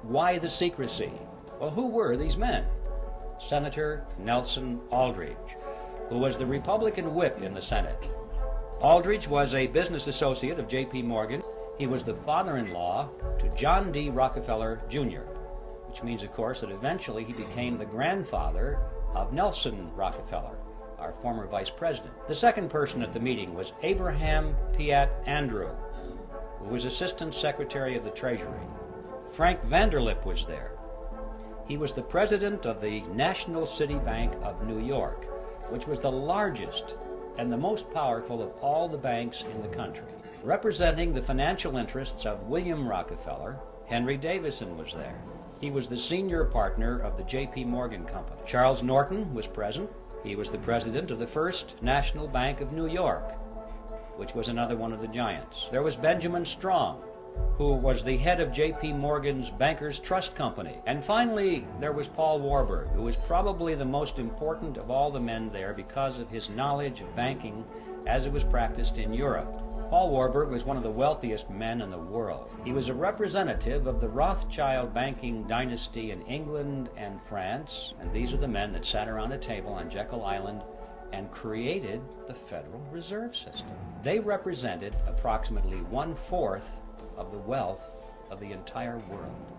Why the secrecy? Well, who were these men? Senator Nelson Aldrich, who was the Republican whip in the Senate. Aldrich was a business associate of J.P. Morgan. He was the father-in-law to John D. Rockefeller Jr., which means, of course, that eventually he became the grandfather of Nelson Rockefeller, our former vice president. The second person at the meeting was Abraham Piatt Andrew, who was Assistant Secretary of the Treasury. Frank Vanderlip was there. He was the president of the National City Bank of New York, which was the largest and the most powerful of all the banks in the country. Representing the financial interests of William Rockefeller, Henry Davison was there. He was the senior partner of the J.P. Morgan Company. Charles Norton was present. He was the president of the First National Bank of New York, which was another one of the giants. There was Benjamin Strong, who was the head of J.P. Morgan's Bankers Trust Company. And finally, there was Paul Warburg, who was probably the most important of all the men there because of his knowledge of banking as it was practiced in Europe. Paul Warburg was one of the wealthiest men in the world. He was a representative of the Rothschild banking dynasty in England and France, and these are the men that sat around a table on Jekyll Island and created the Federal Reserve System. They represented approximately 1/4 of the wealth of the entire world.